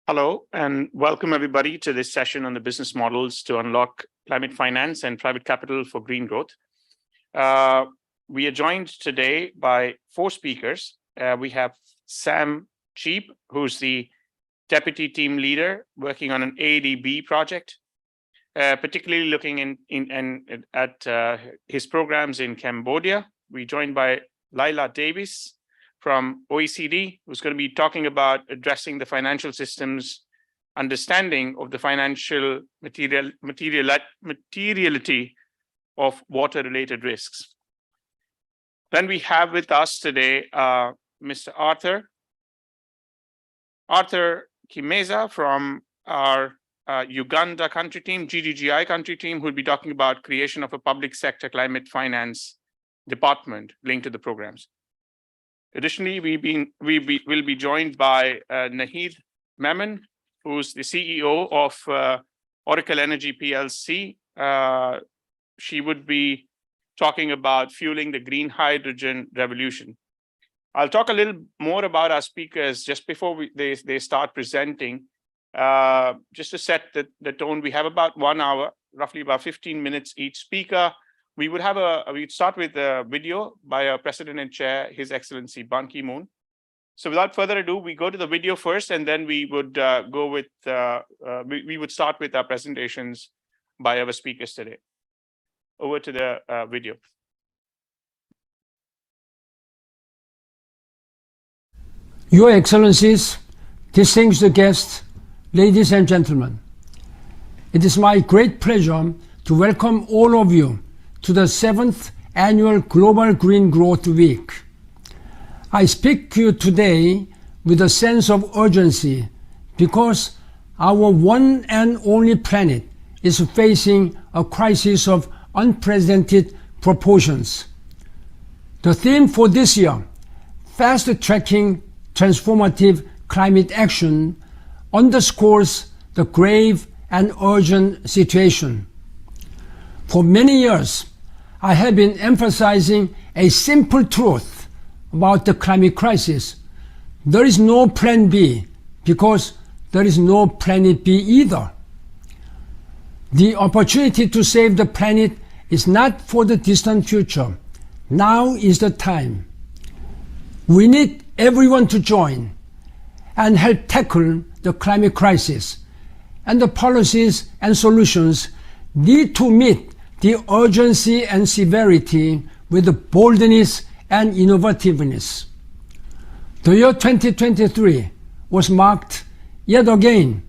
Hello, and welcome everybody to this session on the business models to unlock climate finance and private capital for green growth. We are joined today by four speakers. We have Sam Cheap, who's the Deputy Team Leader working on an ADB project, particularly looking at his programs in Cambodia. We're joined by Laila Davies from OECD, who's going to be talking about addressing the financial system's understanding of the financial materiality of water-related risks. Then we have with us today Mr. Arthur Kimeza from our Uganda country team, GGGI country team, who'll be talking about creation of a public sector climate finance department linked to the programs. Additionally, we'll be joined by Nahid Memon, who's the CEO of Oracle Energy PLC. She would be talking about fueling the green hydrogen revolution. I'll talk a little more about our speakers just before they start presenting. Just to set the tone, we have about 1 hour, roughly about 15 minutes each speaker. We'd start with a video by our President and Chair, His Excellency Ban Ki-moon. So without further ado, we go to the video first, and then we would we would start with our presentations by our speakers today. Over to the video. Your Excellencies, distinguished guests, ladies and gentlemen, it is my great pleasure to welcome all of you to the 7th Annual Global Green Growth Week. I speak to you today with a sense of urgency because our one and only planet is facing a crisis of unprecedented proportions. The theme for this year, fast-tracking transformative climate action, underscores the grave and urgent situation. For many years, I have been emphasizing a simple truth about the climate crisis. There is no plan B because there is no planet B either. The opportunity to save the planet is not for the distant future. Now is the time. We need everyone to join and help tackle the climate crisis, and the policies and solutions need to meet the urgency and severity with boldness and innovativeness. The year 2023 was marked yet again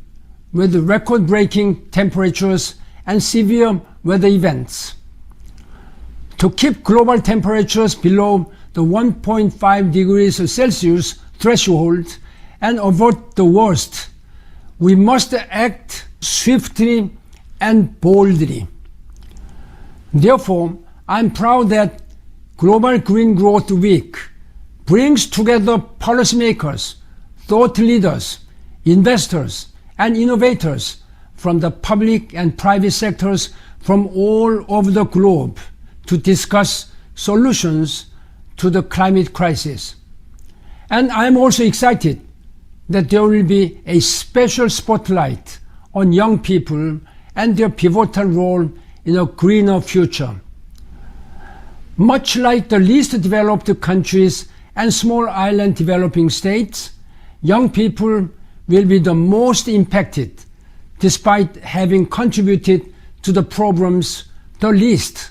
with record-breaking temperatures and severe weather events. To keep global temperatures below the 1.5 degrees Celsius threshold and avert the worst, we must act swiftly and boldly. Therefore, I'm proud that Global Green Growth Week brings together policymakers, thought leaders, investors, and innovators from the public and private sectors from all over the globe to discuss solutions to the climate crisis. And I'm also excited that there will be a special spotlight on young people and their pivotal role in a greener future. Much like the least developed countries and small island developing states, young people will be the most impacted despite having contributed to the problems the least.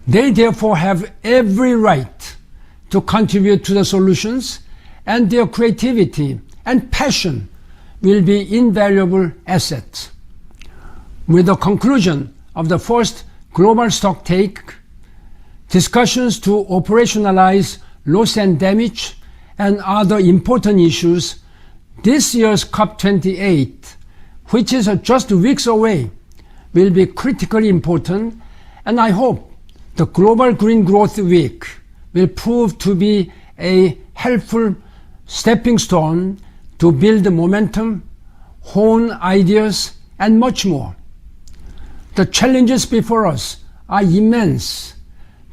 They therefore have every right to contribute to the solutions, and their creativity and passion will be invaluable assets. With the conclusion of the first global stocktake, discussions to operationalize loss and damage and other important issues, this year's COP28, which is just weeks away, will be critically important, and I hope the Global Green Growth Week will prove to be a helpful stepping stone to build momentum, hone ideas, and much more. The challenges before us are immense,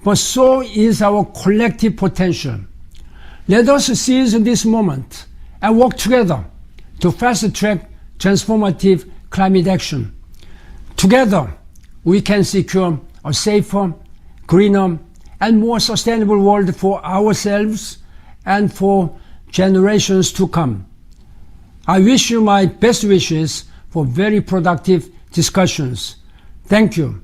but so is our collective potential. Let us seize this moment and work together to fast-track transformative climate action. Together, we can secure a safer, greener, and more sustainable world for ourselves and for generations to come. I wish you my best wishes for very productive discussions. Thank you.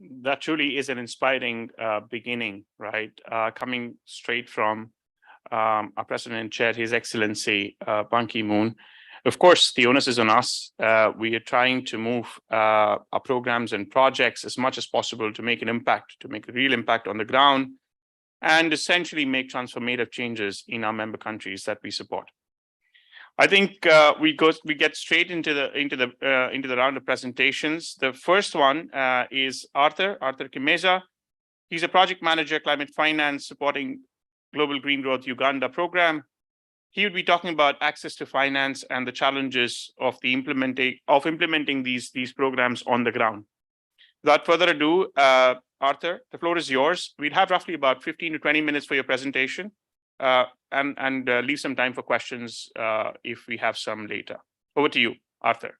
That truly is an inspiring beginning, right? Coming straight from our President and Chair, His Excellency Ban Ki-moon. Of course, the onus is on us. We are trying to move our programs and projects as much as possible to make an impact, to make a real impact on the ground, and essentially make transformative changes in our member countries that we support. I think we get straight into the round of presentations. The first one is Arthur Kimeza. He's a project manager, climate finance, supporting Global Green Growth Uganda program. He would be talking about access to finance and the challenges of implementing these programs on the ground. Without further ado, Arthur, the floor is yours. We'd have roughly about 15 to 20 minutes for your presentation, and leave some time for questions if we have some later. Over to you, Arthur.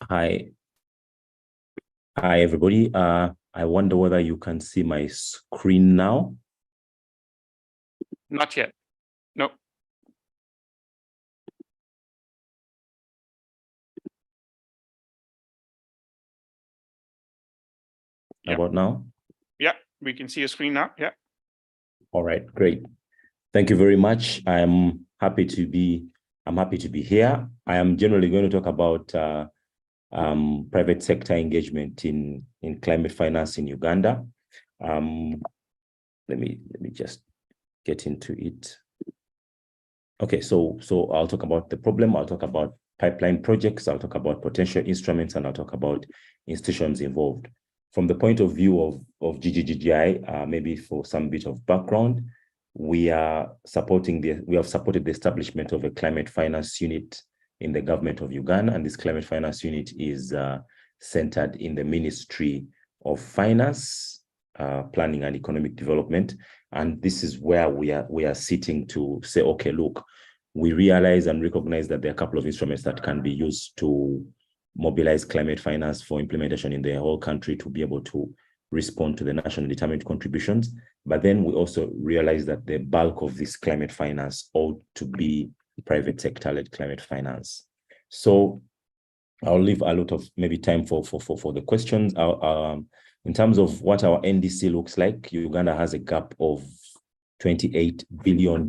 Hi, everybody. I wonder whether you can see my screen now. Not yet. No. How about now? Yeah, we can see your screen now. Yeah. All right, great. Thank you very much. I'm happy to be here. I am generally going to talk about private sector engagement in climate finance in Uganda. Let me just get into it. Okay, so I'll talk about the problem, I'll talk about pipeline projects, I'll talk about potential instruments, and I'll talk about institutions involved. From the point of view of GGGI, maybe for some bit of background, we have supported the establishment of a climate finance unit in the government of Uganda, and this climate finance unit is centered in the Ministry of Finance, Planning and Economic Development. And this is where we are sitting to say, okay, look, we realize and recognize that there are a couple of instruments that can be used to mobilize climate finance for implementation in the whole country to be able to respond to the nationally determined contributions. But then we also realize that the bulk of this climate finance ought to be private sector-led climate finance. So I'll leave a lot of maybe time for the questions. In terms of what our NDC looks like, Uganda has a gap of $28 billion.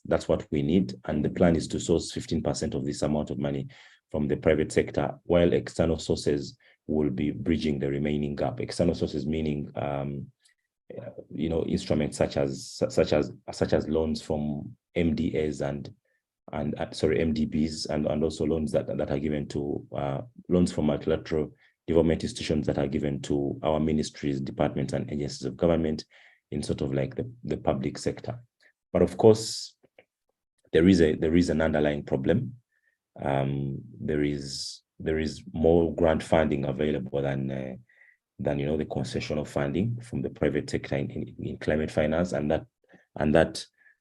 That's what we need. And the plan is to source 15% of this amount of money from the private sector, while external sources will be bridging the remaining gap. External sources meaning, instruments such as loans from MDAs and MDBs, and also loans that are given to loans from multilateral development institutions that are given to our ministries, departments, and agencies of government in sort of like the public sector. But of course, there is an underlying problem. There is more grant funding available than the concessional funding from the private sector in climate finance, and that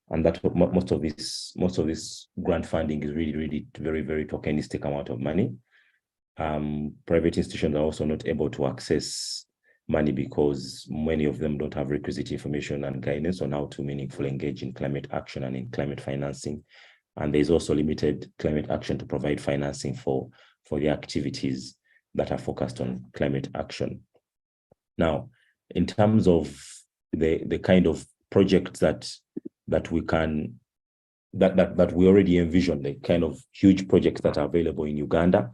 most of this grant funding is really very, very tokenistic amount of money. Private institutions are also not able to access money because many of them don't have requisite information and guidance on how to meaningfully engage in climate action and in climate financing. And there's also limited climate action to provide financing for the activities that are focused on climate action. Now, in terms of the kind of projects that we already envision, the kind of huge projects that are available in Uganda.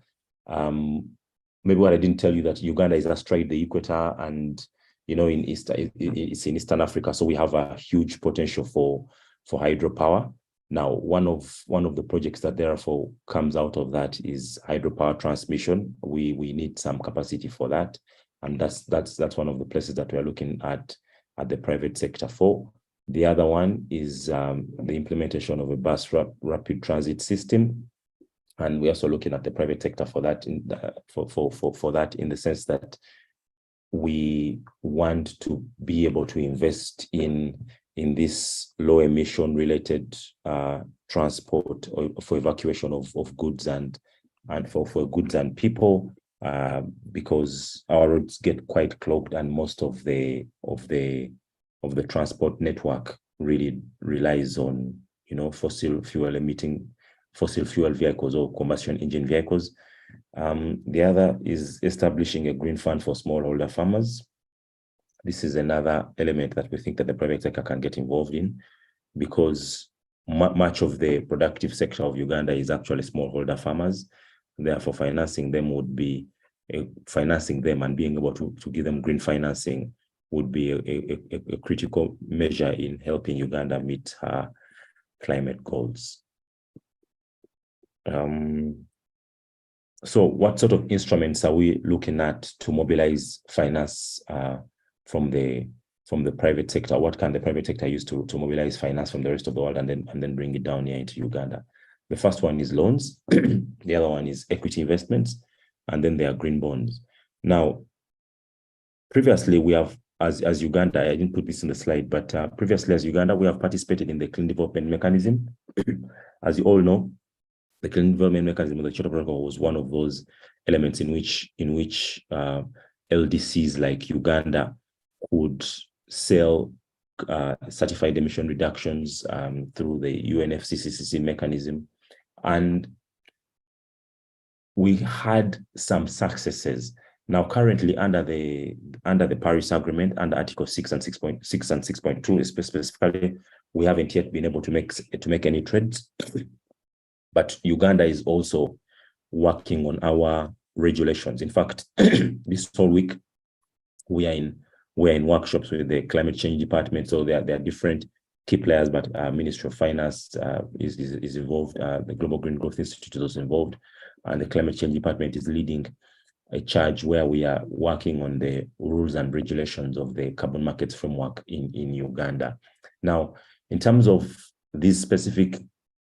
Maybe what I didn't tell you that Uganda is astride the equator, and it's in Eastern Africa, so we have a huge potential for hydropower. Now, one of the projects that therefore comes out of that is hydropower transmission. We need some capacity for that, and that's one of the places that we are looking at the private sector for. The other one is the implementation of a bus rapid transit system, and we're also looking at the private sector for that for that, in the sense that we want to be able to invest in this low emission related transport or for evacuation of goods and for goods and people, because our roads get quite clogged, and most of the transport network really relies on, you know, fossil fuel vehicles or combustion engine vehicles. The other is establishing a green fund for smallholder farmers. This is another element that we think that the private sector can get involved in, because much of the productive sector of Uganda is actually smallholder farmers. Therefore, financing them and being able to give them green financing would be a critical measure in helping Uganda meet her climate goals. So what sort of instruments are we looking at to mobilize finance from the private sector? What can the private sector use to mobilize finance from the rest of the world and then bring it down here into Uganda? The first one is loans. The other one is equity investments, and then there are green bonds. Now, previously we have, as Uganda, I didn't put this in the slide, but previously as Uganda, we have participated in the Clean Development Mechanism. As you all know, the Clean Development Mechanism of the Kyoto Protocol was one of those elements in which LDCs like Uganda could sell certified emission reductions through the UNFCCC mechanism. And we had some successes. Now, currently under the Paris Agreement, under Article 6 and 6.6 and 6.2 specifically, we haven't yet been able to make any trades. But Uganda is also working on our regulations. In fact, this whole week we're in workshops with the Climate Change Department. So there are different key players, but Ministry of Finance is involved. The Global Green Growth Institute is also involved, and the Climate Change Department is leading a charge where we are working on the rules and regulations of the carbon markets framework in Uganda. Now, in terms of these specific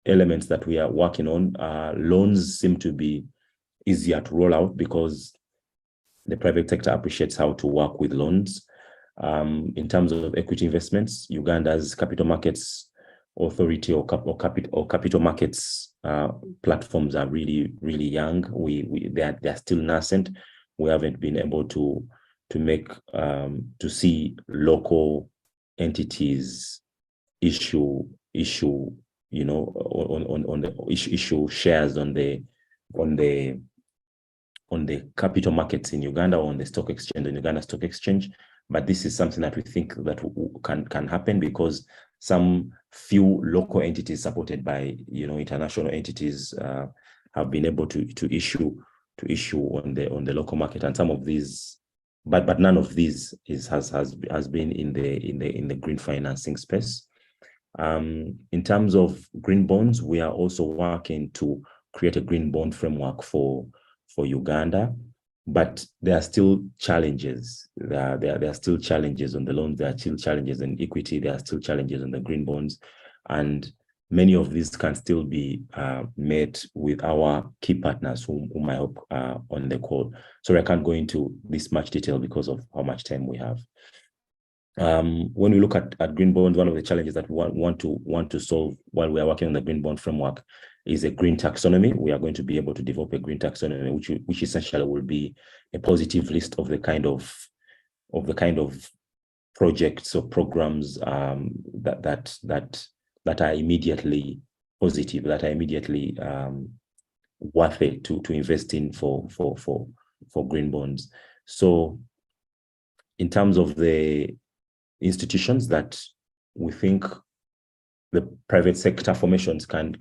elements that we are working on, loans seem to be easier to roll out because the private sector appreciates how to work with loans. In terms of equity investments, Uganda's capital markets authority or capital markets platforms are really young. They are still nascent. We haven't been able to see local entities issue you know, on the issue shares on the capital markets in Uganda, or on the stock exchange, the Uganda Stock Exchange. But this is something that we think that can happen, because some few local entities supported by, you know, international entities have been able to issue on the local market, and some of these, but none of these has been in the green financing space. In terms of green bonds, we are also working to create a green bond framework for Uganda, but there are still challenges. There are still challenges on the loans. There are still challenges in equity. There are still challenges on the green bonds, and many of these can still be met with our key partners whom I hope are on the call. So I can't go into this much detail because of how much time we have. When we look at green bonds, one of the challenges that we want to solve while we are working on the green bond framework is a green taxonomy. We are going to be able to develop a green taxonomy, which essentially will be a positive list of the kind of projects or programs that are immediately positive, that are immediately worth it to invest in for green bonds. So in terms of the institutions that we think the private sector formations can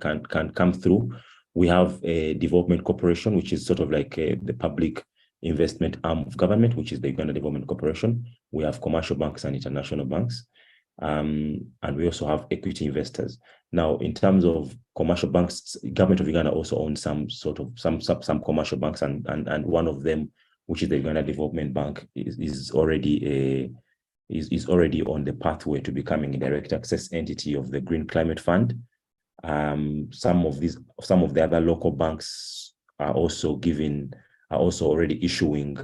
come through, we have a development corporation, which is sort of like the public investment arm of government, which is the Uganda Development Corporation. We have commercial banks and international banks, and we also have equity investors. Now, in terms of commercial banks, government of Uganda also owns some commercial banks, and one of them, which is the Uganda Development Bank, is already on the pathway to becoming a direct access entity of the Green Climate Fund. Some of the other local banks are also already issuing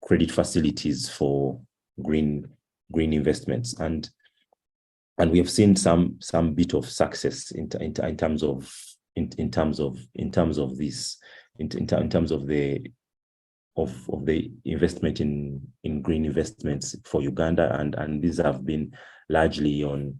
credit facilities for green investments, and we have seen some bit of success in terms of the investment in green investments for Uganda, and these have been largely on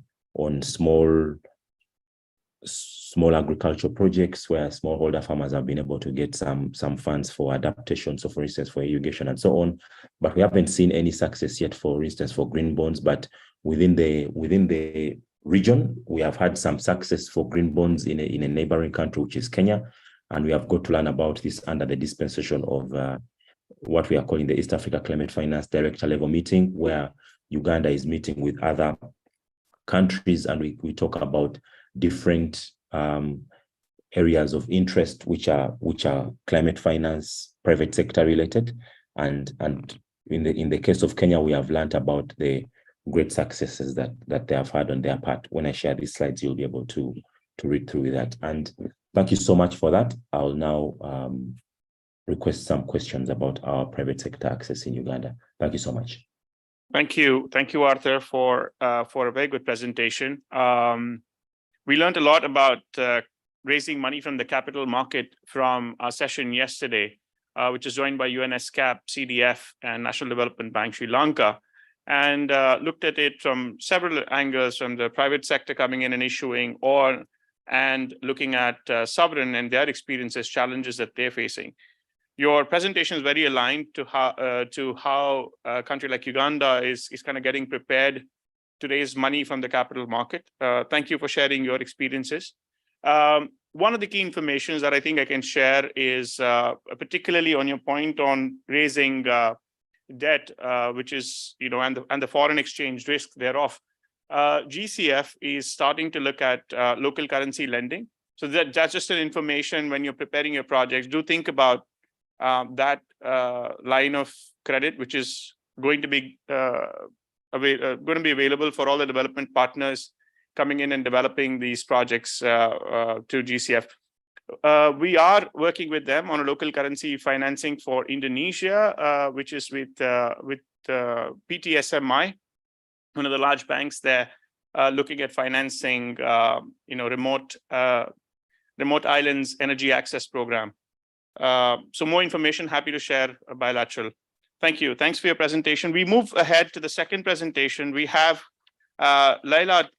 small agricultural projects where smallholder farmers have been able to get some funds for adaptation. So, for instance, for irrigation and so on. But we haven't seen any success yet, for instance, for green bonds. But within the region, we have had some success for green bonds in a neighboring country, which is Kenya, and we have got to learn about this under the dispensation of what we are calling the East Africa Climate Finance Director level meeting, where Uganda is meeting with other countries, and we talk about different areas of interest which are climate finance, private sector related, and in the case of Kenya, we have learned about the great successes that they have had on their part. When I share these slides, you'll be able to read through that. And thank you so much for that. I'll now request some questions about our private sector access in Uganda. Thank you so much. Thank you, Arthur, for a very good presentation. We learned a lot about raising money from the capital market from our session yesterday, which is joined by UNESCAP, CDF, and National Development Bank Sri Lanka, and looked at it from several angles, from the private sector coming in and issuing, and looking at sovereign and their experiences, challenges that they're facing. Your presentation is very aligned to how a country like Uganda is kind of getting prepared to raise money from the capital market. Thank you for sharing your experiences. One of the key informations that I think I can share is particularly on your point on raising debt, which is, and the foreign exchange risk thereof. GCF is starting to look at local currency lending. So that's just an information when you're preparing your projects. Do think about that line of credit, which is going to be available for all the development partners coming in and developing these projects to GCF. We are working with them on a local currency financing for Indonesia, which is with PTSMI, one of the large banks there, looking at financing, remote islands energy access program. So more information, happy to share bilateral. Thank you. Thanks for your presentation. We move ahead to the second presentation. We have Laila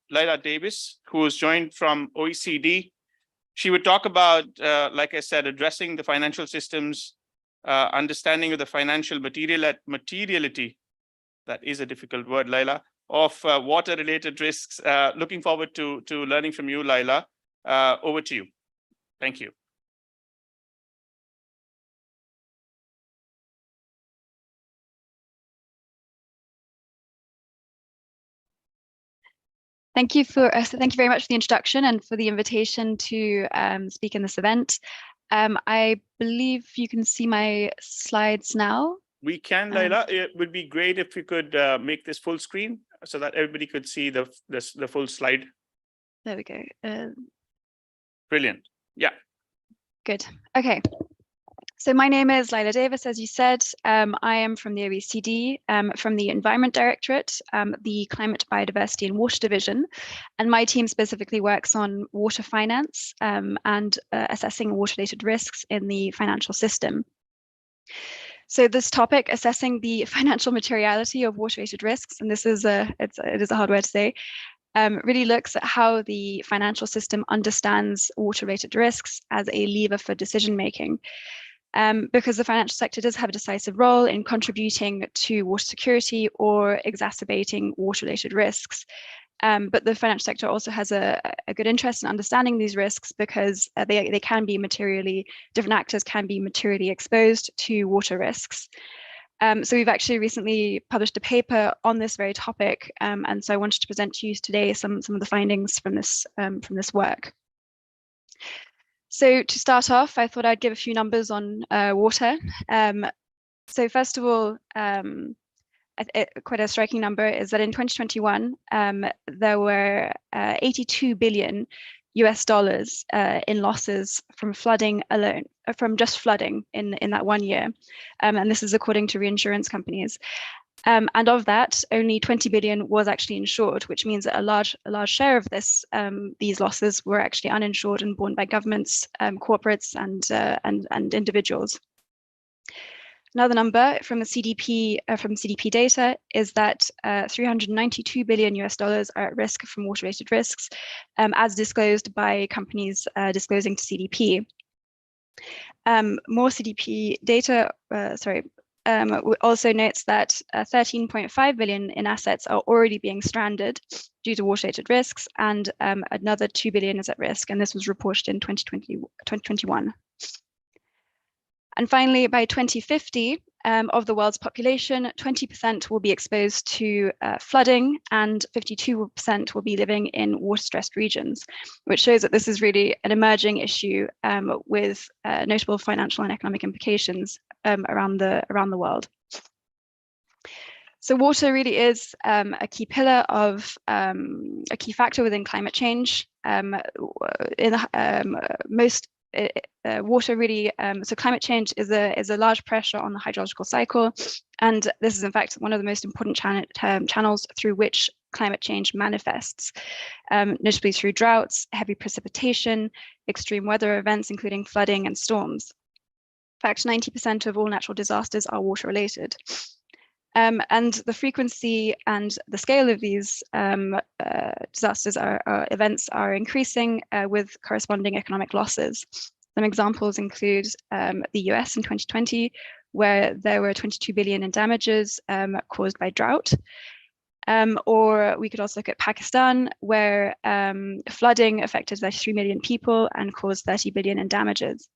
Davis, who is joined from OECD. She would talk about, like I said, addressing the financial systems, understanding of the financial materiality, that is a difficult word, Laila, of water-related risks. Looking forward to learning from you, Laila. Over to you. Thank you. Thank you very much for the introduction and for the invitation to speak in this event. I believe you can see my slides now. We can, Laila. It would be great if you could make this full screen so that everybody could see the full slide. There we go. Brilliant. Yeah. Good. Okay. So my name is Laila Davis, as you said. I am from the OECD, from the Environment Directorate, the Climate, Biodiversity and Water Division. And my team specifically works on water finance and assessing water-related risks in the financial system. So this topic, assessing the financial materiality of water-related risks, and this is it is a hard word to say, really looks at how the financial system understands water-related risks as a lever for decision-making. Because the financial sector does have a decisive role in contributing to water security or exacerbating water-related risks. But the financial sector also has a good interest in understanding these risks because they can be different actors can be materially exposed to water risks. So we've actually recently published a paper on this very topic, and so I wanted to present to you today some of the findings from this work. So to start off, I thought I'd give a few numbers on water. So first of all, quite a striking number is that in 2021, there were $82 billion in losses from flooding alone. from just flooding in that 1 year, and this is according to reinsurance companies. And of that, only 20 billion was actually insured, which means that a large share of these losses were actually uninsured and borne by governments, corporates, and individuals. Another number from the CDP data is that $392 billion are at risk from water-related risks, as disclosed by companies disclosing to CDP. More CDP data, also notes that 13.5 billion in assets are already being stranded due to water-related risks, and another 2 billion is at risk, and this was reported in 2021. And finally, by 2050, of the world's population, 20% will be exposed to flooding, and 52% will be living in water-stressed regions, which shows that this is really an emerging issue with notable financial and economic implications around the world. So water really is a key pillar of a key factor within climate change. Water really, so climate change is a large pressure on the hydrological cycle, and this is in fact one of the most important channels through which climate change manifests, notably through droughts, heavy precipitation, extreme weather events, including flooding and storms. In fact, 90% of all natural disasters are water related. And the frequency and the scale of these disasters events are increasing with corresponding economic losses. Some examples include the US in 2020, where there were 22 billion in damages caused by drought. Or we could also look at Pakistan, where flooding affected 33 million people and caused 30 billion in damages.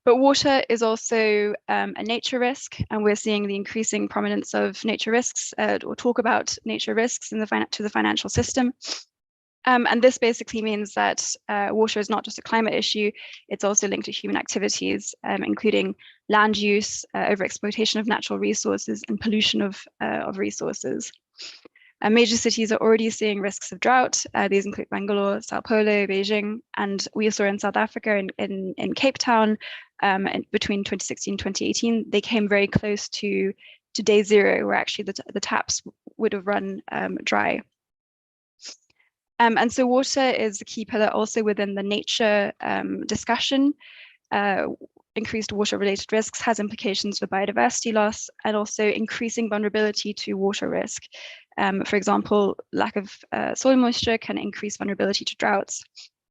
But water is also a nature risk, and we're seeing the increasing prominence of nature risks, or talk about nature risks in to the financial system. And this basically means that water is not just a climate issue, it's also linked to human activities, including land use, overexploitation of natural resources, and pollution of resources. Major cities are already seeing risks of drought. These include Bangalore, Sao Paulo, Beijing, and we saw in South Africa in Cape Town between 2016 and 2018, they came very close to day zero, where actually the taps would have run dry. And so water is a key pillar also within the nature discussion. Increased water-related risks has implications for biodiversity loss and also increasing vulnerability to water risk. For example, lack of soil moisture can increase vulnerability to droughts.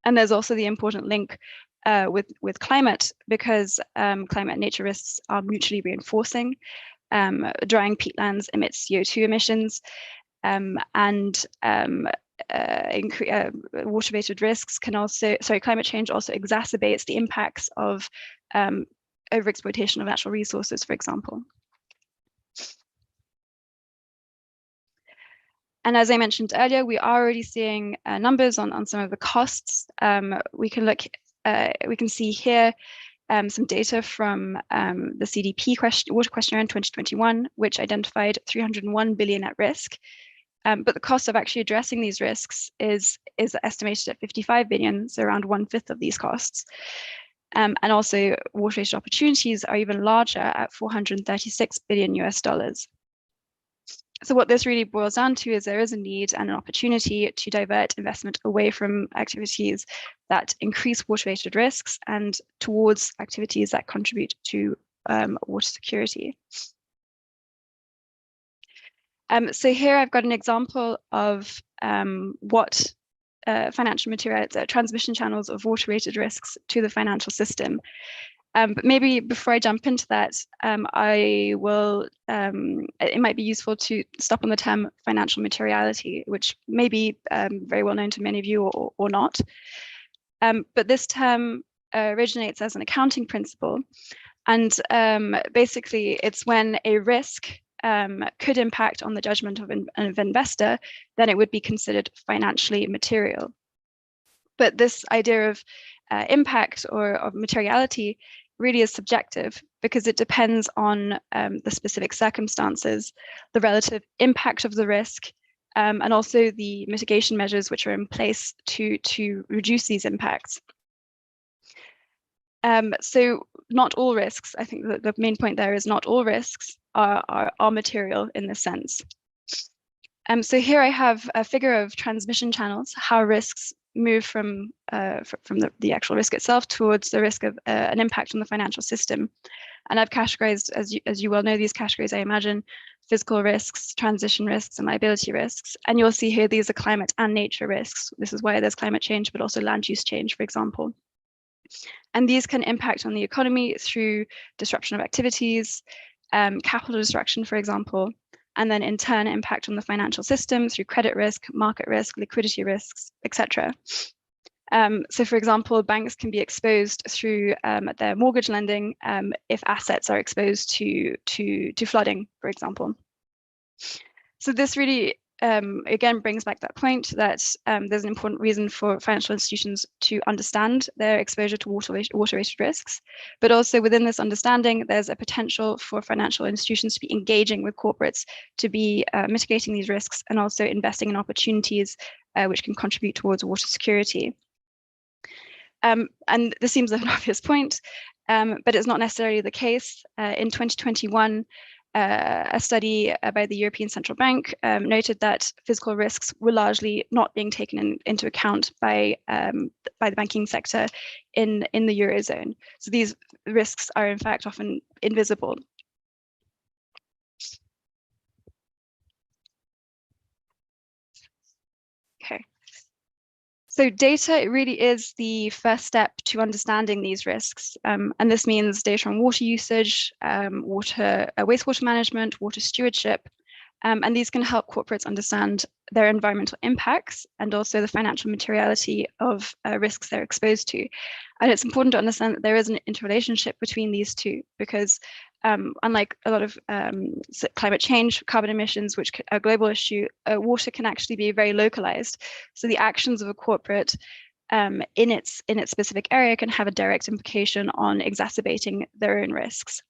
And there's also the important link with climate, because climate and nature risks are mutually reinforcing. Drying peatlands emits CO2 emissions, water-related risks can also, climate change also exacerbates the impacts of overexploitation of natural resources, for example. And as I mentioned earlier, we are already seeing numbers on some of the costs. We can see here some data from the CDP water questionnaire in 2021, which identified 301 billion at risk. But the cost of actually addressing these risks is estimated at 55 billion, so around 1/5 of these costs. And also water-related opportunities are even larger at $436 billion US. So what this really boils down to is there is a need and an opportunity to divert investment away from activities that increase water-related risks and towards activities that contribute to water security. So here I've got an example of what financial materials, transmission channels of water-related risks to the financial system. But maybe before I jump into that, it might be useful to stop on the term financial materiality, which may be very well known to many of you or not. But this term originates as an accounting principle. And basically, it's when a risk could impact on the judgment of an investor, then it would be considered financially material. But this idea of impact or of materiality really is subjective, because it depends on the specific circumstances, the relative impact of the risk, and also the mitigation measures which are in place to reduce these impacts. So not all risks, I think the main point there is not all risks are material in this sense. So here I have a figure of transmission channels, how risks move from the actual risk itself towards the risk of an impact on the financial system. And I've categorized, as you well know, these categories, I imagine, physical risks, transition risks, and liability risks. And you'll see here, these are climate and nature risks. This is why there's climate change, but also land use change, for example. And these can impact on the economy through disruption of activities, capital destruction, for example, and then in turn impact on the financial system through credit risk, market risk, liquidity risks, etc. So for example, banks can be exposed through their mortgage lending if assets are exposed to flooding, for example. So this really, again, brings back that point that there's an important reason for financial institutions to understand their exposure to water-related risks, but also within this understanding, there's a potential for financial institutions to be engaging with corporates to be mitigating these risks and also investing in opportunities which can contribute towards water security. And this seems an obvious point, but it's not necessarily the case. In 2021, a study by the European Central Bank noted that physical risks were largely not being taken into account by the banking sector in the Eurozone. So these risks are in fact often invisible. Okay. So data really is the first step to understanding these risks. And this means data on water usage, wastewater management, water stewardship. And these can help corporates understand their environmental impacts and also the financial materiality of risks they're exposed to. And it's important to understand that there is an interrelationship between these two, because unlike a lot of climate change, carbon emissions, which are a global issue, water can actually be very localized. So the actions of a corporate in its specific area can have a direct implication on exacerbating their own risks.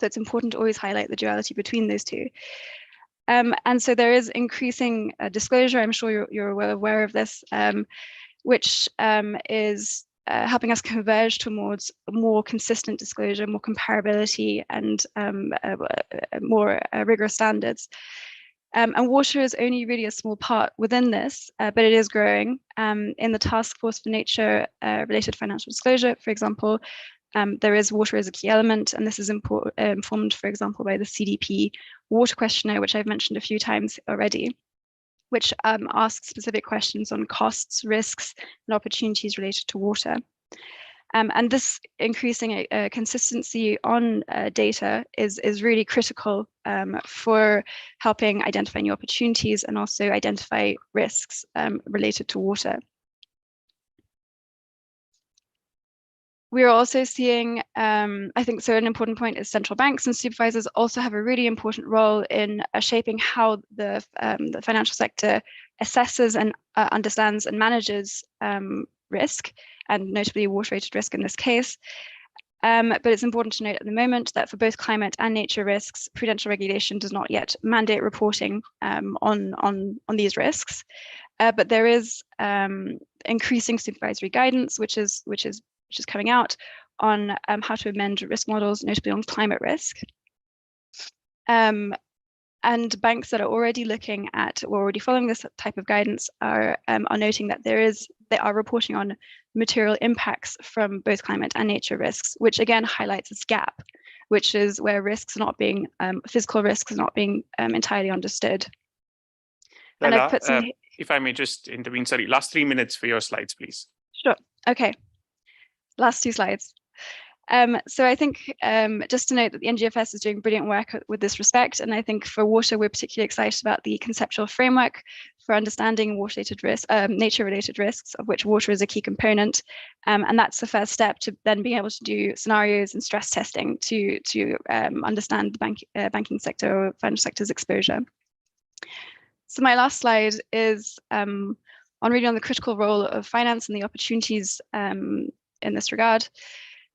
So it's important to always highlight the duality between those two. And so there is increasing disclosure, I'm sure you're well aware of this, which is helping us converge towards more consistent disclosure, more comparability, and more rigorous standards. And water is only really a small part within this, but it is growing. In the Task Force for Nature-related Financial Disclosure, for example, there is water as a key element, and this is informed, for example, by the CDP water questionnaire, which I've mentioned a few times already, which asks specific questions on costs, risks, and opportunities related to water. And this increasing consistency on data is really critical for helping identify new opportunities and also identify risks related to water. We are also seeing, I think, so an important point is central banks and supervisors also have a really important role in shaping how the financial sector assesses and understands and manages risk, and notably water-related risk in this case. But it's important to note at the moment that for both climate and nature risks, prudential regulation does not yet mandate reporting on these risks. But there is increasing supervisory guidance, which is coming out on how to amend risk models, notably on climate risk. And banks that are already looking at or already following this type of guidance are noting that they are reporting on material impacts from both climate and nature risks, which again highlights this gap, which is where risks are not being, physical risks are not being entirely understood. Laila, and I've put some... if I may just intervene, sorry, last 3 minutes for your slides, please. Sure, okay. Last 2 slides. So I think just to note that the NGFS is doing brilliant work with this respect, and I think for water we're particularly excited about the conceptual framework for understanding water-related risks, nature-related risks, of which water is a key component, and that's the first step to then being able to do scenarios and stress testing to understand the banking sector or financial sector's exposure. So my last slide is on really on the critical role of finance and the opportunities in this regard.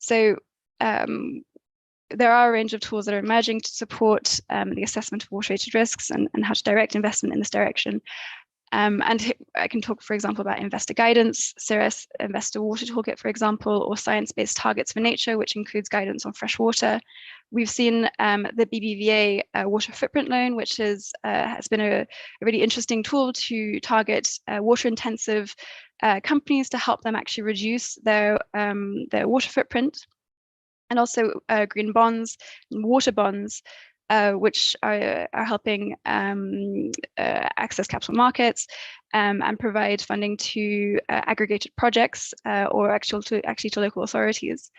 So there are a range of tools that are emerging to support the assessment of water-related risks and how to direct investment in this direction. And I can talk, for example, about investor guidance, CIRES Investor Water Toolkit, for example, or science-based targets for nature, which includes guidance on fresh water. We've seen the BBVA water footprint loan, which has been a really interesting tool to target water-intensive companies to help them actually reduce their water footprint. And also green bonds, water bonds, which are helping access capital markets and provide funding to aggregated projects or actually to local authorities.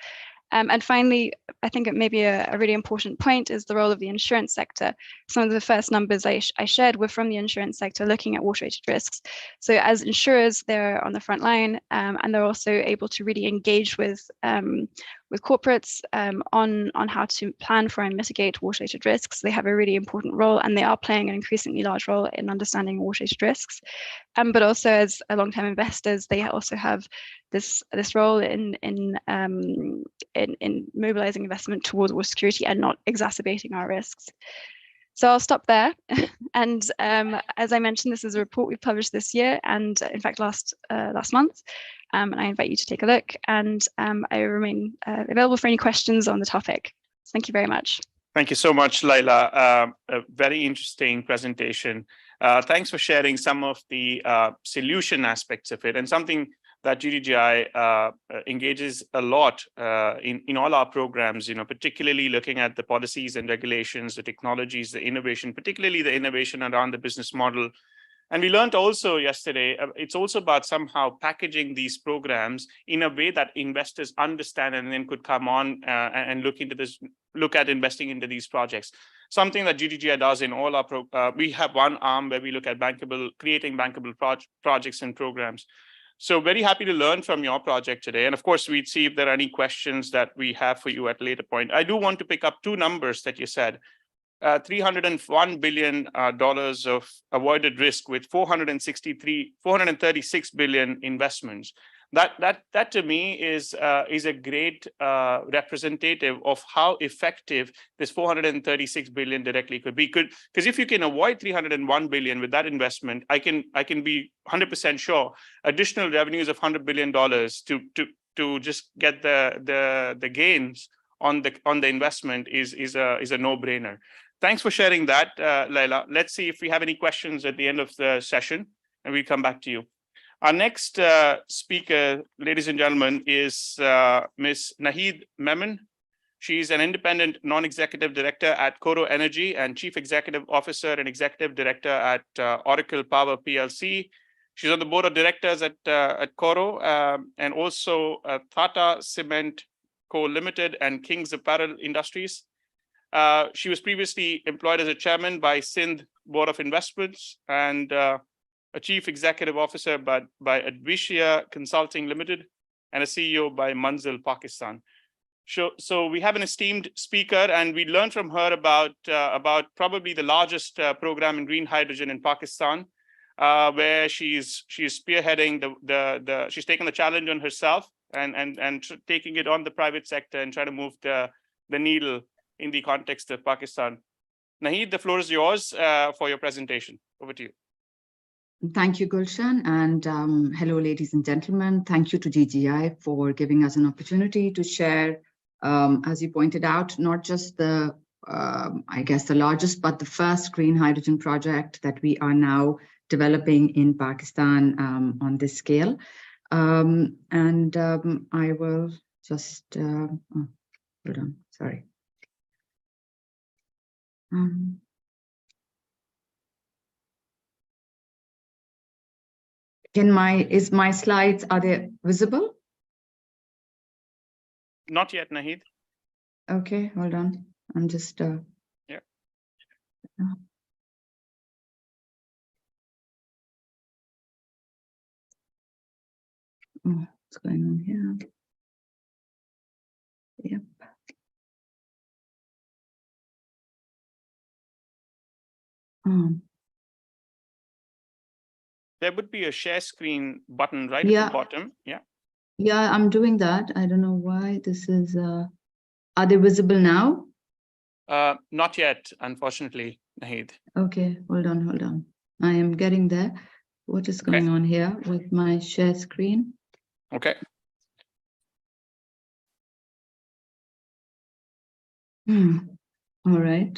And finally, I think it may be a really important point is the role of the insurance sector. Some of the first numbers I shared were from the insurance sector looking at water-related risks. So as insurers, they're on the front line and they're also able to really engage with corporates on how to plan for and mitigate water-related risks. They have a really important role and they are playing an increasingly large role in understanding water-related risks. But also as long-term investors, they also have this role in mobilizing investment towards water security and not exacerbating our risks. So I'll stop there. And as I mentioned, this is a report we published this year and in fact last month. And I invite you to take a look and I remain available for any questions on the topic. Thank you very much. Thank you so much, Laila. A very interesting presentation. Thanks for sharing some of the solution aspects of it and something that GDGI engages a lot in all our programs, particularly looking at the policies and regulations, the technologies, the innovation, particularly the innovation around the business model. And we learned also yesterday, it's also about somehow packaging these programs in a way that investors understand and then could come on and look at investing into these projects. Something that GDGI does in all our we have one arm where we look at creating bankable projects and programs. So very happy to learn from your project today. And of course, we'd see if there are any questions that we have for you at a later point. I do want to pick up two numbers that you said. $301 billion of avoided risk with 436 billion investments. That to me is a great representative of how effective this 436 billion directly could be. Because if you can avoid 301 billion with that investment, I can be 100% sure additional revenues of $100 billion to just get the gains on the investment is a no-brainer. Thanks for sharing that, Laila. Let's see if we have any questions at the end of the session, and we'll come back to you. Our next speaker, ladies and gentlemen, is Ms. Naheed Memon. She's an independent non-executive director at Coro Energy and chief executive officer and executive director at Oracle Power PLC. She's on the board of directors at Coro and also Tata Cement Co. Limited and King's Apparel Industries. She was previously employed as a chairman by Sindh Board of Investments and a chief executive officer by Advishya Consulting Limited and a CEO by Manzil Pakistan. So we have an esteemed speaker, and we learned from her about probably the largest program in green hydrogen in Pakistan, where she's spearheading she's taken the challenge on herself and taking it on the private sector and trying to move the needle in the context of Pakistan. Naheed, the floor is yours for your presentation. Over to you. Thank you, Gulshan, and hello, ladies and gentlemen. Thank you to GDGI for giving us an opportunity to share, as you pointed out, not just the, I guess, the largest, but the first green hydrogen project that we are now developing in Pakistan on this scale. I will just, hold on, sorry. Is my slides, are they visible? Not yet, Naheed. Okay, hold on. I'm just yeah. Oh, what's going on here? Yep. There would be a share screen button right Yeah. at the bottom. Yeah. Yeah, I'm doing that. I don't know why this is. Are they visible now? Not yet, unfortunately, Naheed. Okay, hold on. I am getting there. what is going on here with my share screen. Okay. All right.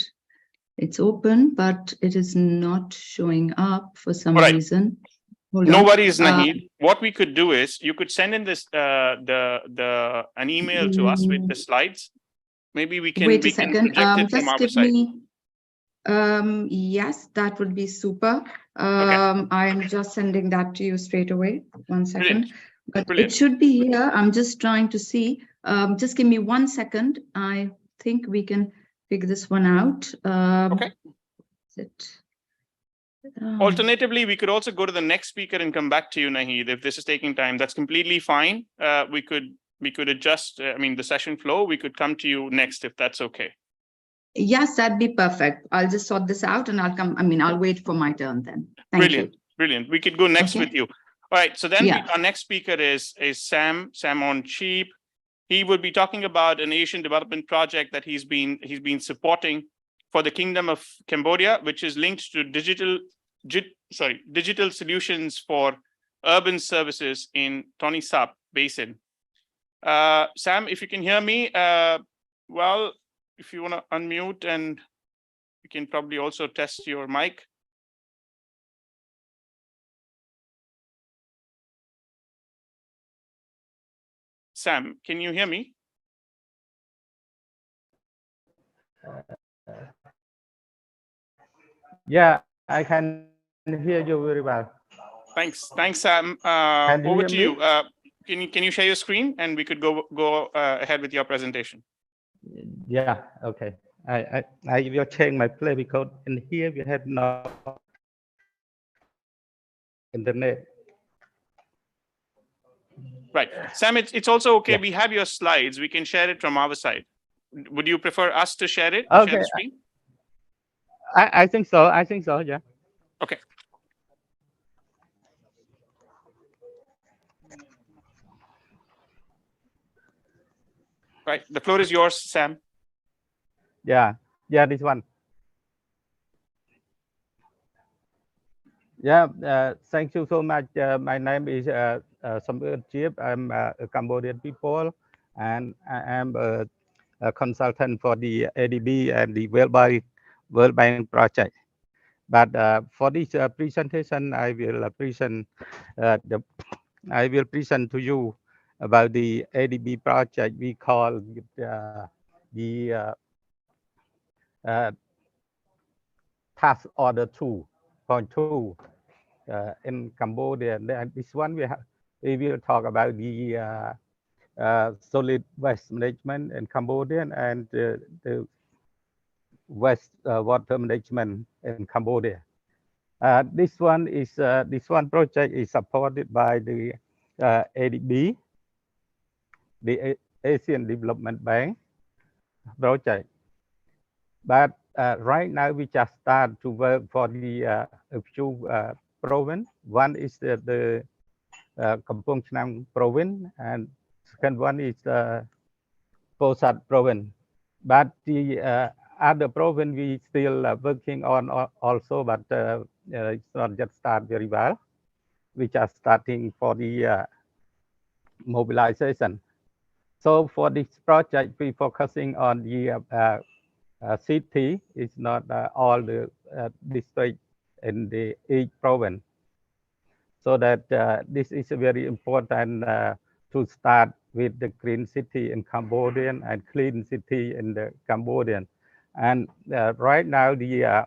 It's open, but it is not showing up for some All right. reason. Hold No on. worries, Nahid. What we could do is you could send in this an email to us with the slides. Maybe we can Wait a second. project it from Just our give side. me. Yes, that would be super. I'm just sending that to you straight away. 1 second. Brilliant. But Brilliant. it should be here. I'm just trying to see. Just give me 1 second. I think we can figure this one out. Okay. Is it? Alternatively, we could also go to the next speaker and come back to you, Nahid. If this is taking time, that's completely fine. We could adjust. I mean, the session flow. We could come to you next if that's okay. Yes, that'd be perfect. I'll just sort this out and I'll come. I mean, I'll wait for my turn then. Thank Brilliant. you. Brilliant. We could go next Okay. with you. All right. So then Yeah. our next speaker is Sam on Cheap. He will be talking about an Asian development project that he's been supporting for the Kingdom of Cambodia, which is linked to digital solutions for urban services in Tonle Sap Basin. Sam, if you can hear me, well, if you want to unmute, and you can probably also test your mic. Sam, can you hear me? Yeah, I can hear you very well. Thanks, Sam. Can you Over hear to me? you. Can you share your screen and we could go ahead with your presentation? Yeah, okay. I will change my play because in here we have no internet. Right, Sam. It's also okay. Yeah. We have your slides. We can share it from our side. Would you prefer us to share it? Okay. Share the screen? I think so. I think so. Yeah. Okay. Right. The floor is yours, Sam. Yeah. Yeah. This one. Yeah. Thank you so much. My name is Samuel Chiep. I'm a Cambodian people, and I am a consultant for the ADB and the World Bank project. But for this presentation, I will present to you about the ADB project. We call it the Task Order 2.2 in Cambodia. And this one we will talk about the solid waste management in Cambodia and the waste water management in Cambodia. This one project is supported by the ADB, the Asian Development Bank project. But right now we just start to work for the a few province. One is the Kampong Chhnang province, and second one is Posat province. But the other province we still working on also, but it's not just start very well. We just starting for the mobilization. So for this project, we focusing on the city. It's not all the district in the each province. So that this is very important to start with the green city in Cambodian and clean city in the Cambodian. And right now the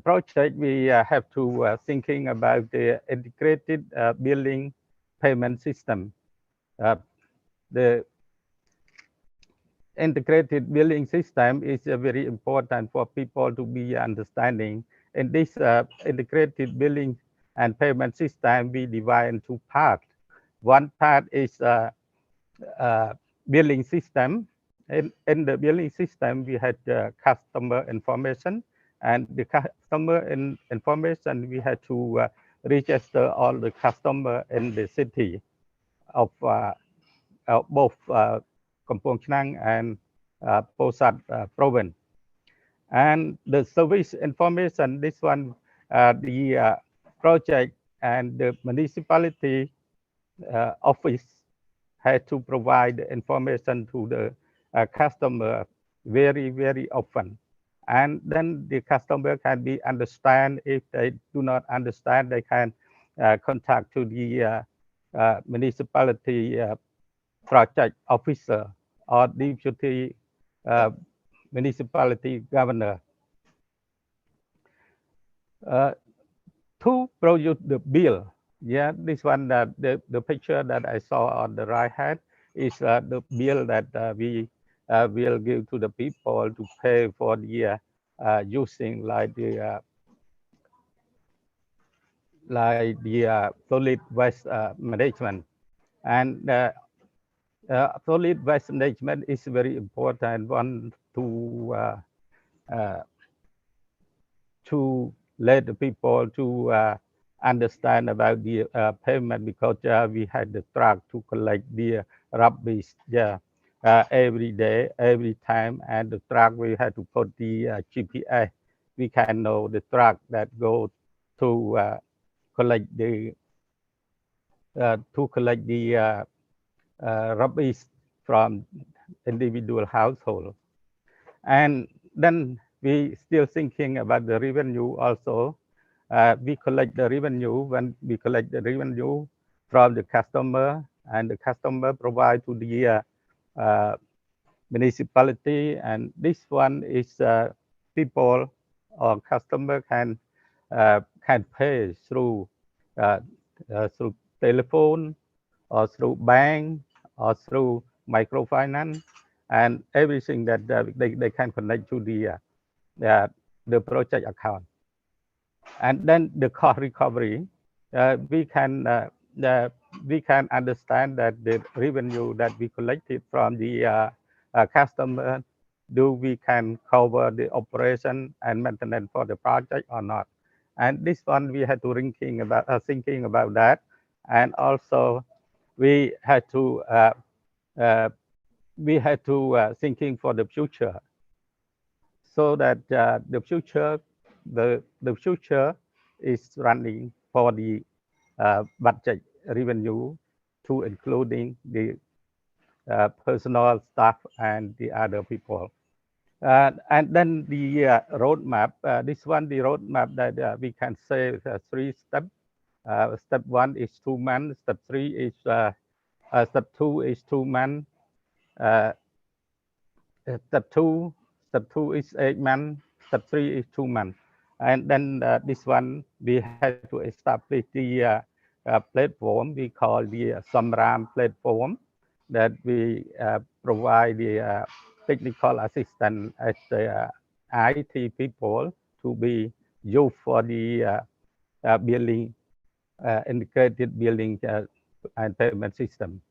project we have to thinking about the integrated building payment system. The integrated billing system is very important for people to be understanding. In this integrated billing and payment system, we divide into parts. One part is billing system. In the billing system, we had customer information, and the customer information, we had to register all the customer in the city of both Kampong Chhnang and Posat province. And the service information, this one, the project and the municipality office had to provide the information to the customer very often. And then the customer can be understand. If they do not understand, they can contact to the municipality project officer or deputy municipality governor. To produce the bill, yeah, this one, the picture that I saw on the right hand is the bill that we will give to the people to pay for the using like the solid waste management. And solid waste management is very important one to let the people to understand about the payment, because we had the truck to collect the rubbish every day, every time, and the truck we had to put the GPS. We can know the truck that go to collect the rubbish from individual household. And then we still thinking about the revenue also. We collect the revenue. When we collect the revenue from the customer, and the customer provide to the municipality, and this one is people or customer can pay through telephone or through bank or through microfinance, and everything that they can connect to the project account. And then the cost recovery, we can understand that the revenue that we collected from the customer, we can cover the operation and maintenance for the project or not. And this one we had to thinking about that, and also we had to thinking for the future, so that the future is running for the budget revenue, to including the personal staff and the other people. And then the roadmap, this one, the roadmap that we can say 3 steps. Step 1 is 2 months, step 3 is step 2 is 2 months, step 2 is 8 months, step 3 is 2 months. And then this one, we had to establish the platform we call the Samram platform, that we provide the technical assistance as the IT people to be used for the billing, integrated billing and payment system.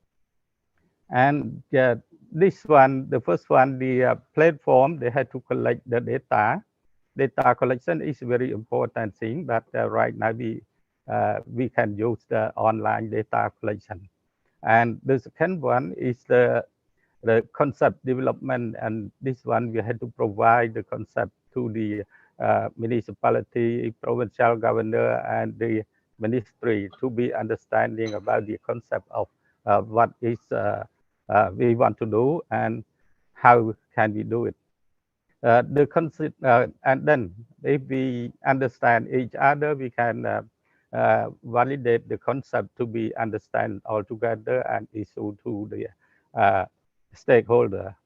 And this one, the first one, the platform, they had to collect the data. Data collection is very important thing, but right now we can use the online data collection. And the second one is the concept development, and this one we had to provide the concept to the municipality, provincial governor, and the ministry to be understanding about the concept of what is we want to do and how can we do it. The concept, and then if we understand each other, we can validate the concept to be understand altogether and issue to the stakeholder.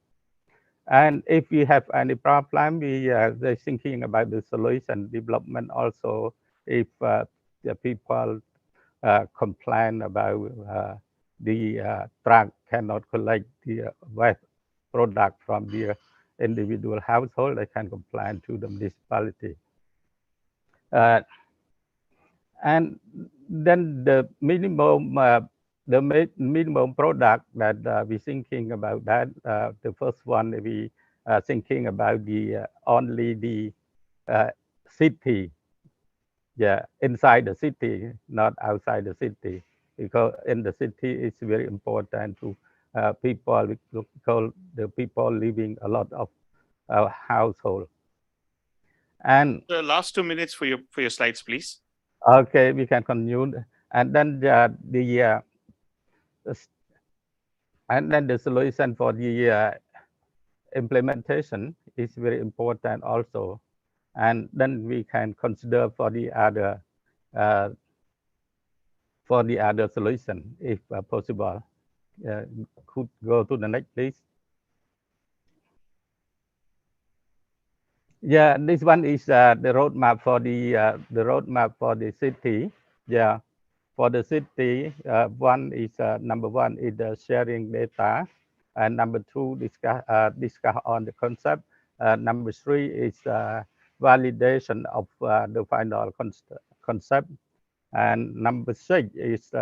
And if we have any problem, they're thinking about the solution development also. If the people complain about the truck cannot collect the waste product from the individual household, they can complain to the municipality. And then the minimum product that we thinking about that. The first one we thinking about the only the city, inside the city, not outside the city, because in the city it's very important to people, because the people living a lot of household. And the last 2 minutes for your slides, please. Okay, we can continue. And then and then the solution for the implementation is very important also. And then we can consider for the other solution if possible. Could go to the next, please. Yeah, this one is the roadmap for the city. Yeah, for the city, one is number one is sharing data, and number two discuss on the concept. Number three is validation of the final concept, and number six is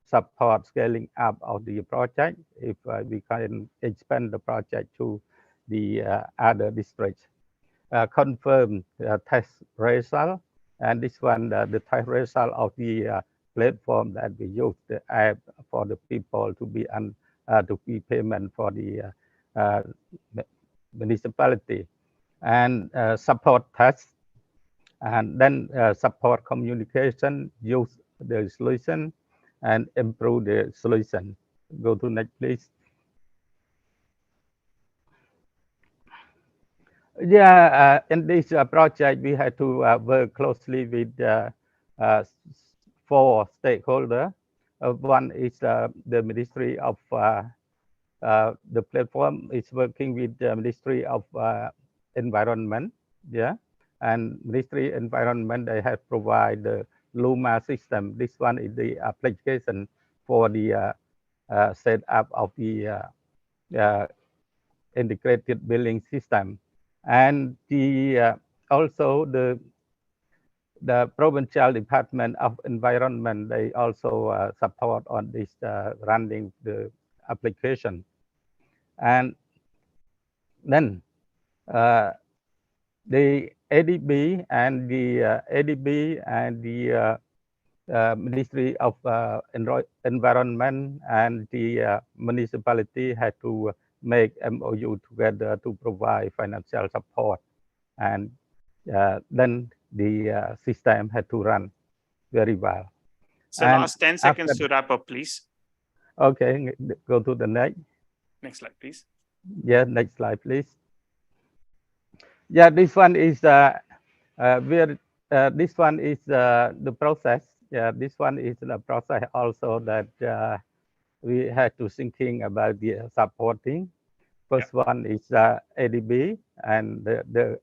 support scaling up of the project if we can expand the project to the other districts. Confirm test result, and this one the test result of the platform that we use, the app for the people to be payment for the municipality, and support test, and then support communication, use the solution, and improve the solution. Go to next, please. Yeah, in this project, we had to work closely with 4 stakeholders. One is the Ministry of the platform is working with the Ministry of Environment, yeah, and Ministry Environment, they have provided the Luma system. This one is the application for the setup of the integrated billing system. And the also the Provincial Department of Environment, they also support on this running the application. And then the ADB and the Ministry of Environment and the municipality had to make MOU together to provide financial support, and then the system had to run very well. So And last 10 seconds to wrap up, please. Okay, go to the next. Next slide, please. Yeah, next slide, please. Yeah, this one is this one is the process. Yeah, this one is the process also that we had to thinking about the supporting. First one is ADB and the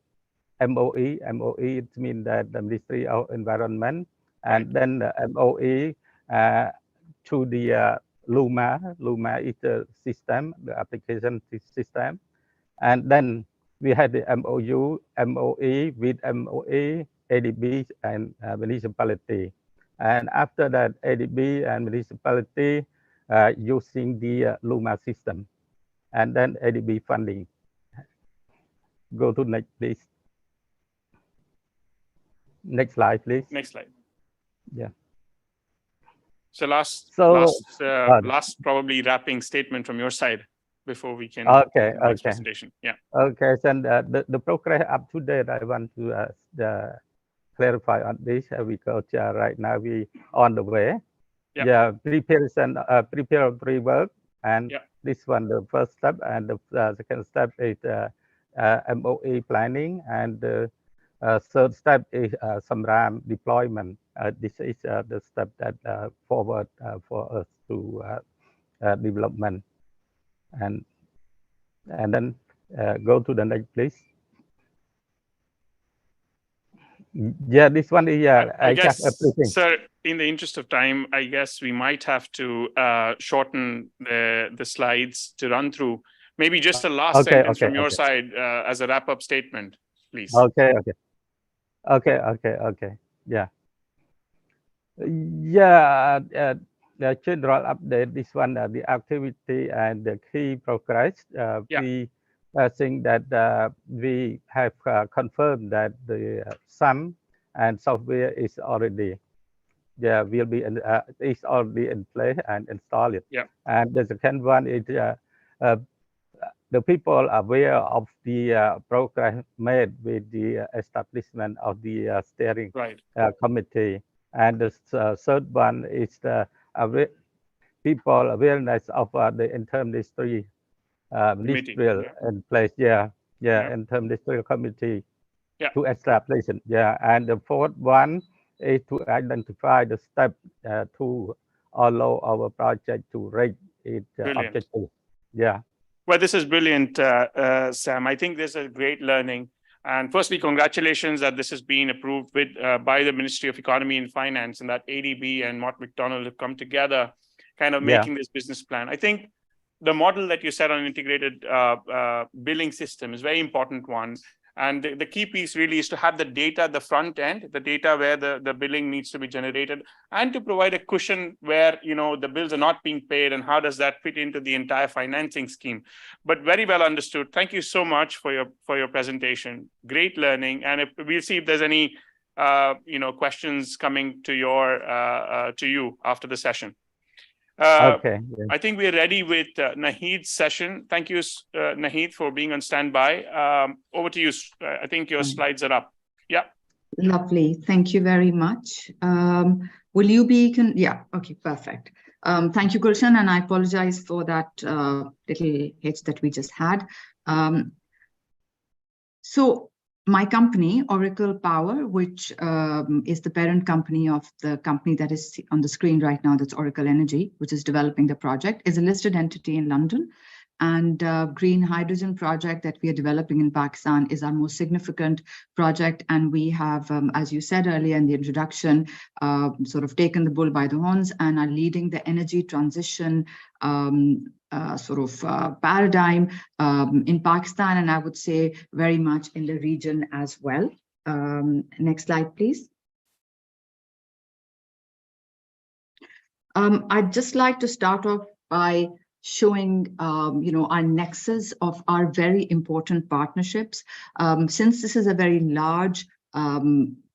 MOE. MOE, it means that the Ministry of Environment, and then the MOE to the Luma. Luma is the system, the application system. And then we had the MOE with MOE, ADB, and municipality. And after that, ADB and municipality using the Luma system, and then ADB funding. Go to next, please. Next slide, please. Next slide. Yeah. So last probably wrapping statement from your side before we can okay. presentation. Yeah. Okay. So the progress up to date, I want to clarify on this because right now we on the way. Yeah. Preparatory work, and this one the first step, and the second step is MOE planning, and the third step is SAMRAM deployment. This is the step that forward for us to development, and then go to the next, please. Yeah, this one is I guess, sir, in the interest of time, I guess we might have to shorten the slides to run through. Maybe just a last sentence from your side as a wrap-up statement, please. Okay. Yeah. The general update, this one, the activity and the key progress. We think that we have confirmed that the SAM and software is already is already in place and installed. Yeah. And the second one is the people are aware of the progress made with the establishment of the steering committee. And the third one is the people awareness of the interministry ministerial in place. Yeah. Interministerial committee to establish it. Yeah. And the fourth one is to identify the step to allow our project to reach its objective. Yeah. Well, this is brilliant, Sam. I think this is a great learning. And firstly, congratulations that this has been approved with by the Ministry of Economy and Finance, and that ADB and Mott MacDonald have come together, kind of making this business plan. I think the model that you set on integrated billing system is a very important one. And the key piece really is to have the data at the front end, the data where the billing needs to be generated, and to provide a cushion where, you know, the bills are not being paid, and how does that fit into the entire financing scheme. But very well understood. Thank you so much for your presentation. Great learning. And we'll see if there's any questions coming to you after the session. Okay. I think we're ready with Nahid's session. Thank you, Nahid, for being on standby. Over to you. I think your slides are up. Yeah. Lovely. Thank you very much. Will you be? Yeah. Okay. Perfect. Thank you, Gulshan, and I apologize for that little hitch that we just had. So my company, Oracle Power, which is the parent company of the company that is on the screen right now, that's Oracle Energy, which is developing the project, is a listed entity in London. And green hydrogen project that we are developing in Pakistan is our most significant project. And we have, as you said earlier in the introduction, sort of taken the bull by the horns and are leading the energy transition paradigm in Pakistan, and I would say very much in the region as well. Next slide, please. I'd just like to start off by showing, our nexus of our very important partnerships. Since this is a very large,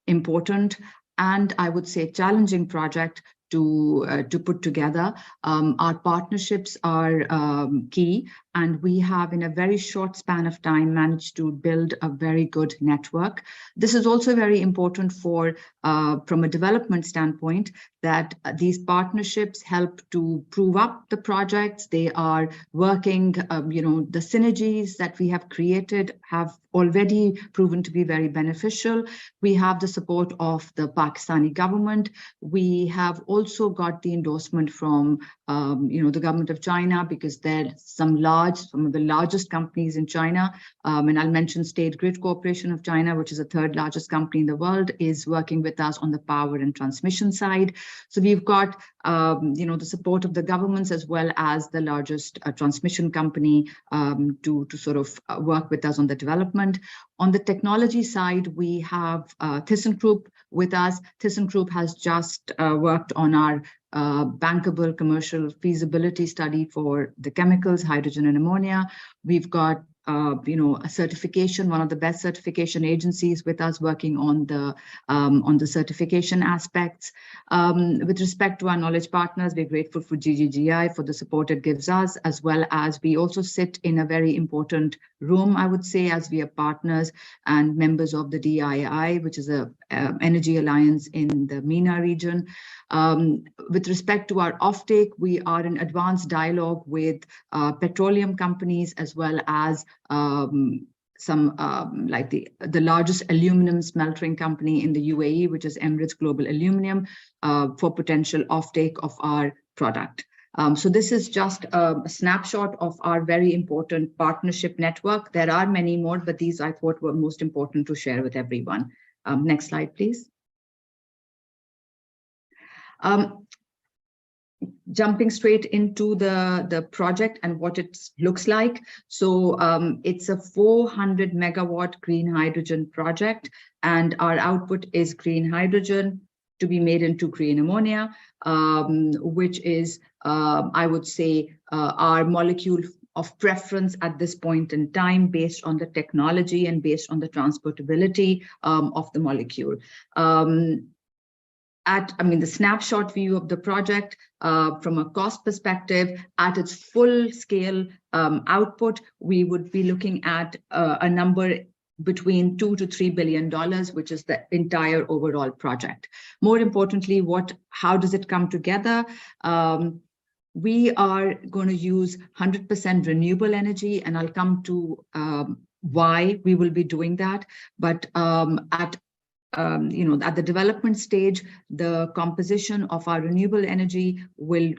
important, and I would say challenging project to put together, our partnerships are key, and we have in a very short span of time managed to build a very good network. This is also very important for from a development standpoint, that these partnerships help to prove up the projects. They are working, the synergies that we have created have already proven to be very beneficial. We have the support of the Pakistani government. We have also got the endorsement from, the government of China, because they're some of the largest companies in China. And I'll mention State Grid Corporation of China, which is the third largest company in the world, is working with us on the power and transmission side. So we've got, the support of the governments as well as the largest transmission company to sort of work with us on the development. On the technology side, we have ThyssenKrupp with us. ThyssenKrupp has just worked on our bankable commercial feasibility study for the chemicals, hydrogen and ammonia. We've got a certification, one of the best certification agencies with us working on the certification aspects. With respect to our knowledge partners, we're grateful for GGGI for the support it gives us, as well as we also sit in a very important room, I would say, as we are partners and members of the DII, which is a energy alliance in the MENA region. With respect to our offtake, we are in advanced dialogue with petroleum companies, as well as some like the largest aluminum smeltering company in the UAE, which is Emirates Global Aluminium, for potential offtake of our product. So this is just a snapshot of our very important partnership network. There are many more, but these I thought were most important to share with everyone. Next slide, please. Jumping straight into the project and what it looks like. So it's a 400 megawatt green hydrogen project, and our output is green hydrogen to be made into green ammonia, which is, I would say, our molecule of preference at this point in time, based on the technology and based on the transportability of the molecule. The snapshot view of the project from a cost perspective, at its full scale output, we would be looking at a number between $2 to $3 billion, which is the entire overall project. More importantly, how does it come together? We are going to use 100% renewable energy, and I'll come to why we will be doing that. But at the development stage, the composition of our renewable energy will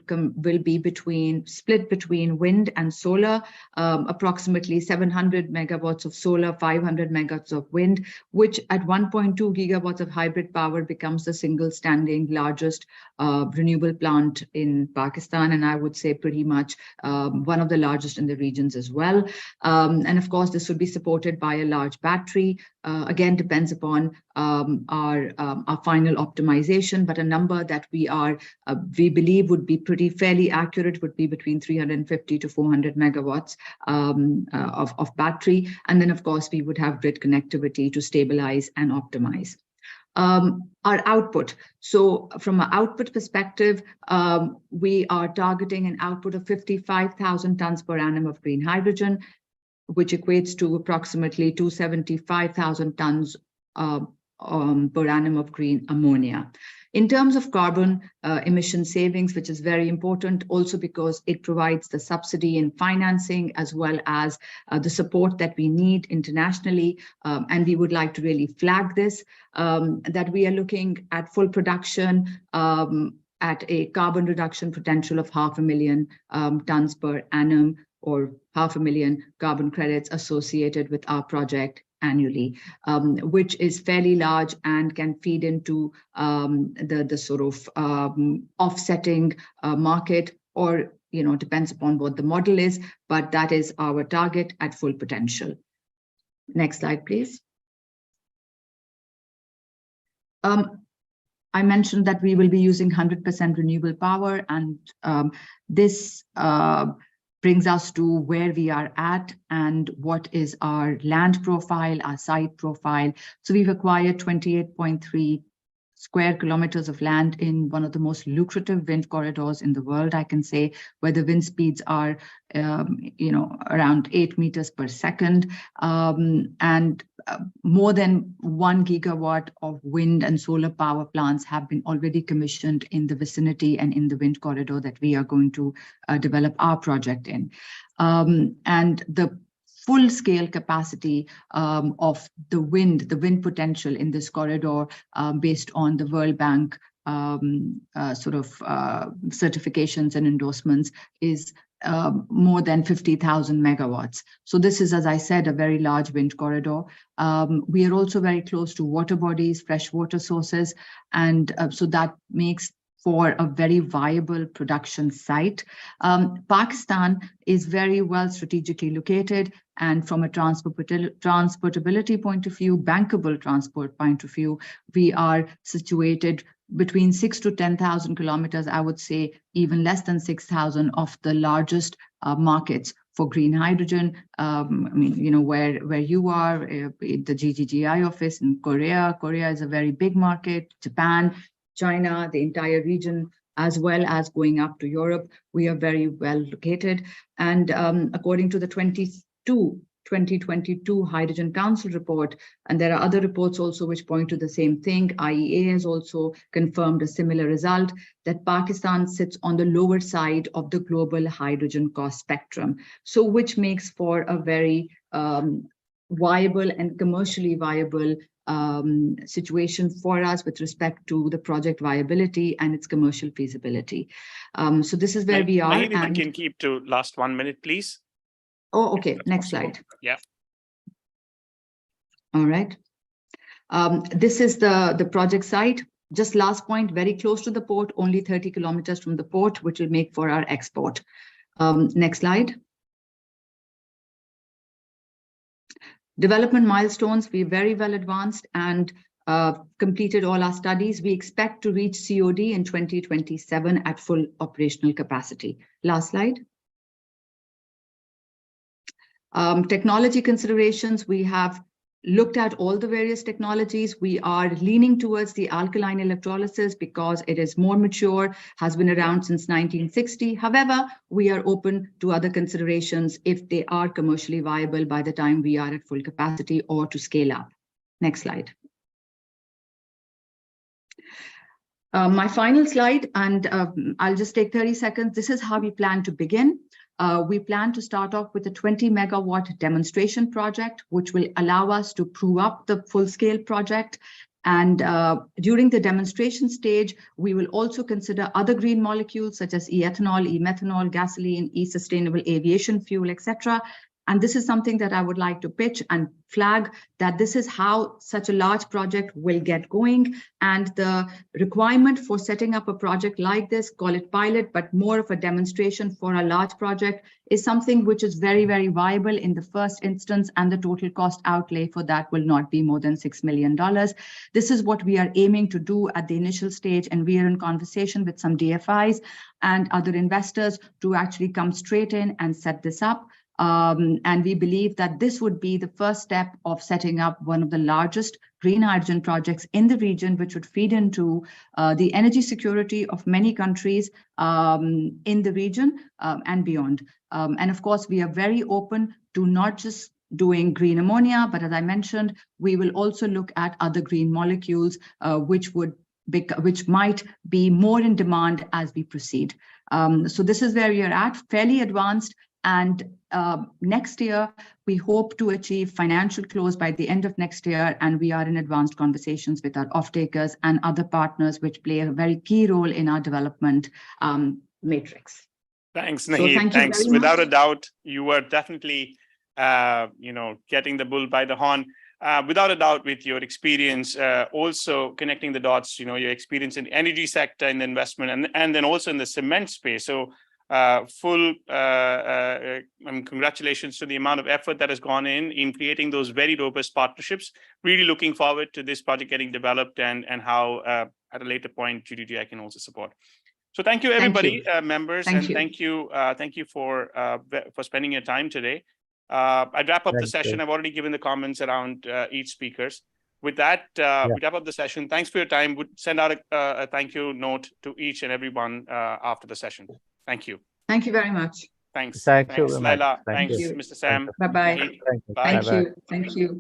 be split between wind and solar, approximately 700 megawatts of solar, 500 megawatts of wind, which at 1.2 gigawatts of hybrid power becomes the single standing largest renewable plant in Pakistan, and I would say pretty much one of the largest in the regions as well. And of course, this would be supported by a large battery. Again, depends upon our final optimization, but a number that we believe would be fairly accurate would be between 350 to 400 megawatts of battery. And then, of course, we would have grid connectivity to stabilize and optimize. Our output. So from an output perspective, we are targeting an output of 55,000 tons per annum of green hydrogen, which equates to approximately 275,000 tons per annum of green ammonia. In terms of carbon emission savings, which is very important also because it provides the subsidy and financing as well as the support that we need internationally. And we would like to really flag this, that we are looking at full production at a carbon reduction potential of 500,000 tons per annum, or 500,000 carbon credits associated with our project annually, which is fairly large and can feed into the sort of offsetting market, or depends upon what the model is, but that is our target at full potential. Next slide, please. I mentioned that we will be using 100% renewable power, and this brings us to where we are at and what is our land profile, our site profile. So we've acquired 28.3 square kilometers of land in one of the most lucrative wind corridors in the world, I can say, where the wind speeds are, around 8 meters per second, and more than 1 gigawatt of wind and solar power plants have been already commissioned in the vicinity and in the wind corridor that we are going to develop our project in. And the full-scale capacity of the wind potential in this corridor, based on the World Bank certifications and endorsements, is more than 50,000 megawatts. So this is, as I said, a very large wind corridor. We are also very close to water bodies, fresh water sources, and so that makes for a very viable production site. Pakistan is very well strategically located, and from a transportability point of view, bankable transport point of view, we are situated between 6,000 to 10,000 kilometers, I would say even less than 6,000 of the largest markets for green hydrogen. Where you are, the GGGI office in Korea. Korea is a very big market. Japan, China, the entire region, as well as going up to Europe. We are very well located. And according to the 2022 Hydrogen Council report, and there are other reports also which point to the same thing, IEA has also confirmed a similar result, that Pakistan sits on the lower side of the global hydrogen cost spectrum. So which makes for a very viable and commercially viable situation for us with respect to the project viability and its commercial feasibility. So this is where we are. Maybe we can keep to last 1 minute, please. Oh, okay. Next slide. Yeah. All right. This is the project site. Just last point, very close to the port, only 30 kilometers from the port, which will make for our export. Next slide. Development milestones, we're very well advanced and completed all our studies. We expect to reach COD in 2027 at full operational capacity. Last slide. Technology considerations, we have looked at all the various technologies. We are leaning towards the alkaline electrolysis because it is more mature, has been around since 1960. However, we are open to other considerations if they are commercially viable by the time we are at full capacity or to scale up. Next slide. My final slide, and I'll just take 30 seconds. This is how we plan to begin. We plan to start off with a 20 megawatt demonstration project, which will allow us to prove up the full-scale project. And during the demonstration stage, we will also consider other green molecules such as e-ethanol, e-methanol, gasoline, e-sustainable aviation fuel, etc. And this is something that I would like to pitch and flag, that this is how such a large project will get going. And the requirement for setting up a project like this, call it pilot, but more of a demonstration for a large project, is something which is very, very viable in the first instance, and the total cost outlay for that will not be more than $6 million. This is what we are aiming to do at the initial stage, and we are in conversation with some DFIs and other investors to actually come straight in and set this up. And we believe that this would be the first step of setting up one of the largest green hydrogen projects in the region, which would feed into the energy security of many countries in the region and beyond. And of course, we are very open to not just doing green ammonia, but as I mentioned, we will also look at other green molecules, which might be more in demand as we proceed. So this is where we are at, fairly advanced. And next year, we hope to achieve financial close by the end of next year. And we are in advanced conversations with our off-takers and other partners, which play a very key role in our development matrix. Thanks, So Naheed. Thanks. Without a much. doubt, you were definitely, getting the bull by the horn. Without a doubt, with your experience, also connecting the dots, your experience in the energy sector, in the investment, and then also in the cement space. So congratulations to the amount of effort that has gone in creating those very robust partnerships. Really looking forward to this project getting developed and how at a later point GDGI can also support. So thank you, everybody, members, and thank you for spending your time today. I'd wrap up the session. I've already given the comments around each speakers. With that, we wrap up the session. Thanks for your time. Would send out a thank you note to each and everyone after the session. Thank you. Thank you very much. Thanks. Thank you Thanks, very much. Laila. Thank Thanks, you. Mr. Sam. Bye-bye. Naheed. Thank you. Bye. Thank you. Thank you.